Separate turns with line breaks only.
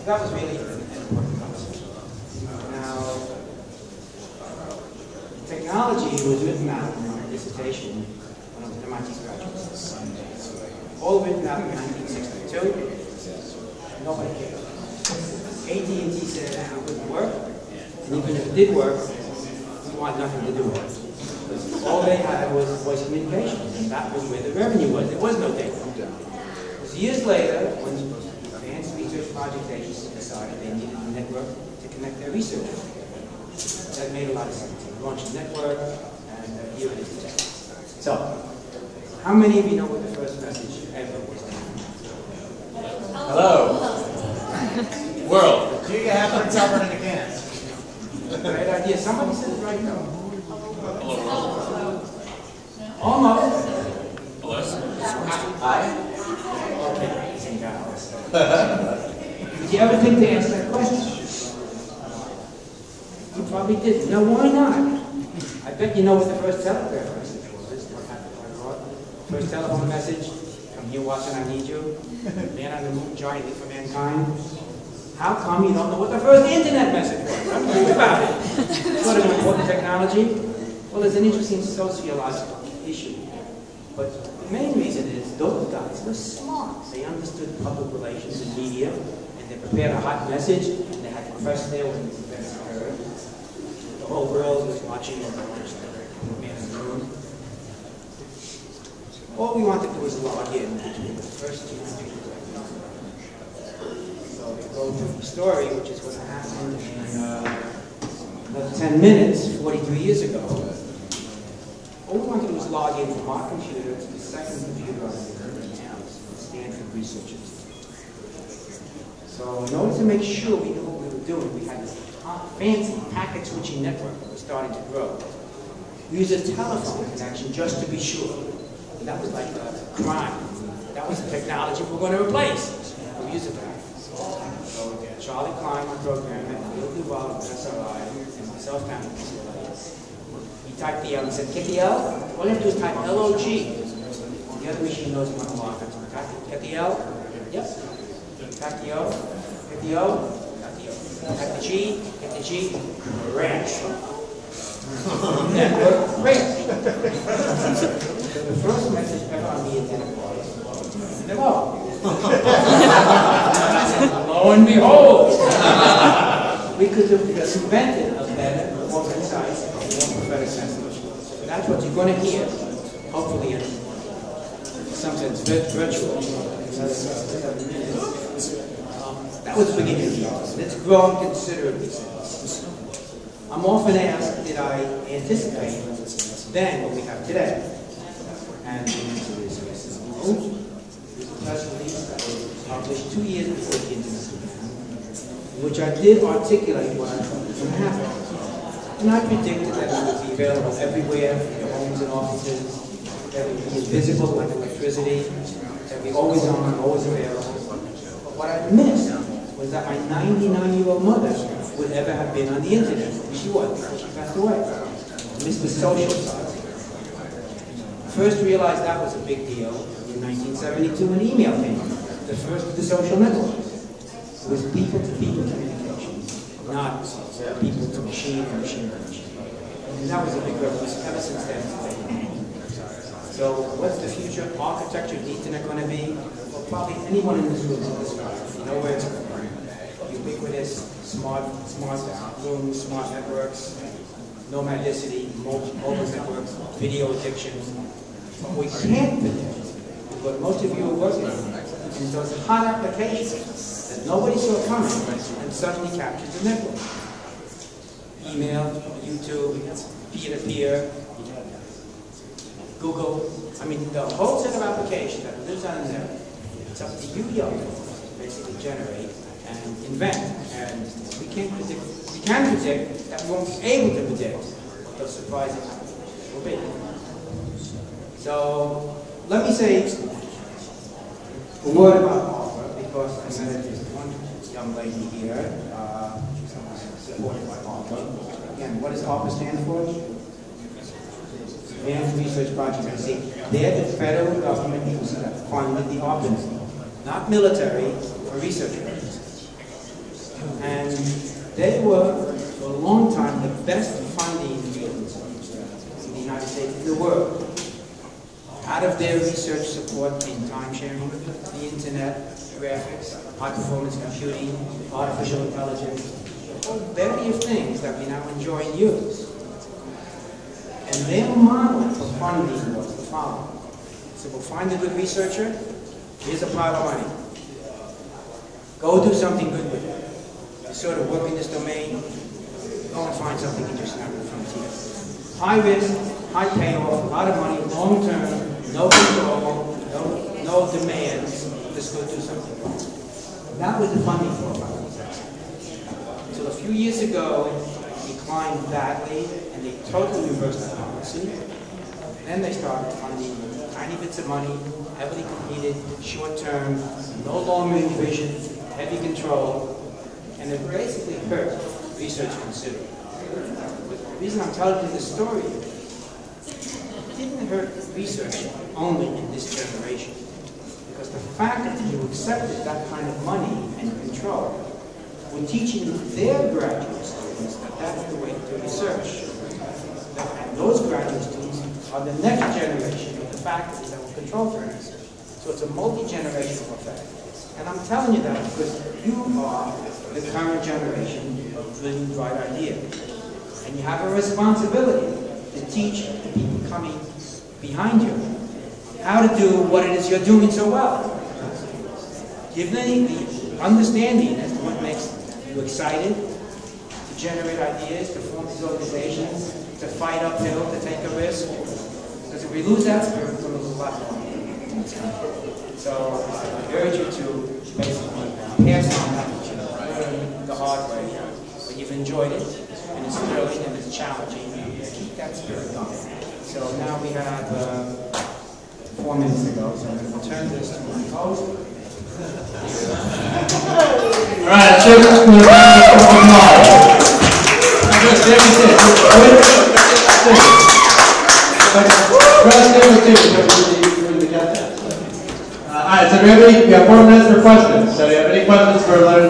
that was really an important concept. Now, technology was written out in my dissertation when I was an MIT graduate. All written out in 1962. Nobody cared. AT&T said it wouldn't work, and even if it did work, we wanted nothing to do with it. All they had was voice communications, and that was where the revenue was. There was no data. It was years later when advanced research project agencies decided they needed a network to connect their research. That made a lot of sense. They launched a network, and here it is today. So, how many of you know what the first message ever was?
Hello. World. Do you have to tell in a can?
Great idea. Somebody said it right now.
Hello, world.
Almost.
Hello.
Hi. Okay. Did you ever think to answer that question? You probably didn't. No, why not? I bet you know what the first telegraph message was. First telephone message from you, Watson, I need you. Man on the moon, giant leap for mankind. How come you don't know what the first internet message was? I mean, think about it. Sort of important technology. Well, there's an interesting sociological issue. But the main reason is those guys were smart. They understood public relations and media, and they prepared a hot message, and they had the press there when the events occurred. The whole world was watching and they watched the man in the moon. All we want to do is log in between the first two computers. So we go through the story, which is what happened in about 10 minutes, 43 years ago. All we want to do is log in from our computer to the second computer on the Stanford researchers. So in order to make sure we knew what we were doing, we had this fancy packet switching network that was starting to grow. We used a telephone connection just to be sure. And that was like a crime. That was the technology we're going to replace. We used it. So Charlie Klein, my programmer, Bill Duval, SRI, and myself down at UCLA. He typed the L and said, get the L? All you have to do is type LOG. The other machine knows what I'm talking about. Get the L? Yep. Type the O. Get the O? Got the O. Type the G. Get the G. Ranch. Network. Ranch. The first message ever on the internet was, hello. Lo and behold, we could have invented a better, more concise, more prophetic message. So that's what you're going to hear, hopefully in some sense virtual. That was the beginning of the year. It's grown considerably since. I'm often asked, did I anticipate then what we have today? And the answer is yes. No. There's a press release that was published 2 years before the internet began, in which I did articulate what I thought was going to happen. And I predicted that it would be available everywhere, in your homes and offices, that it would be invisible like electricity, that it would be always on, always available. But what I missed was that my 99-year-old mother would ever have been on the internet. She wasn't. She passed away. I missed the social side. First realized that was a big deal in 1972 when email came up. The first of the social networks. It was people-to-people communication, not people to machine or machine to machine. And that was a big revolution ever since then. So what's the future architecture of the internet going to be? Well, probably anyone in this room can describe it. You know where it's going. Ubiquitous, smart rooms, smart networks, nomadicity, mobile networks, video addiction. What we can't predict is what most of you are working on, and those hot applications that nobody saw coming and suddenly captured the network. Email, YouTube, peer-to-peer, Google. I mean, the whole set of applications that lives on there, it's up to you young folks to basically generate and invent. And we can't predict, we can predict that we won't be able to predict what those surprising applications will be. So, let me say a word about Harvard, because I met this one young lady here, supported by Harvard. Again, what does Harvard stand for? Advanced Research Project. See, they're the federal government agency that funded the Harvard, not military, for research purposes. And they were, for a long time, the best funding fields in the United States, in the world. Out of their research support in time sharing, the internet, graphics, high-performance computing, artificial intelligence, a whole bevy of things that we now enjoy and use. And their model for funding was the following. So we'll find a good researcher, here's a pile of money. Go do something good with it. You sort of work in this domain, go and find something interesting out of the frontier. High risk, high payoff, a lot of money, long term, no control, no demands, just go do something. That was the funding for it. Until a few years ago, it declined badly, and they totally reversed the policy. Then they started funding tiny bits of money, heavily competed, short term, no long-range vision, heavy control, and it basically hurt research considerably. The reason I'm telling you this story is it didn't hurt research only in this generation. Because the fact that you accepted that kind of money and control were teaching their graduate students that that's the way to do research. And those graduate students are the next generation of the faculty that will control for research. So it's a multi-generational effect. And I'm telling you that because you are the current generation of brilliant, bright ideas. And you have a responsibility to teach the people coming behind you how to do what it is you're doing so well. Give them the understanding as to what makes you excited, to generate ideas, to form these organizations, to fight uphill, to take a risk. Because if we lose that spirit, we're going to lose a lot more. So I urge you to basically pass on that which you learn the hard way. But you've enjoyed it, and it's thrilling, and it's challenging. Keep that spirit going. So now we have 4 minutes ago, so I'm going to return this to my host.
All right, check this one. All right, so we have 4 minutes for questions. So do you have any questions for Leonard?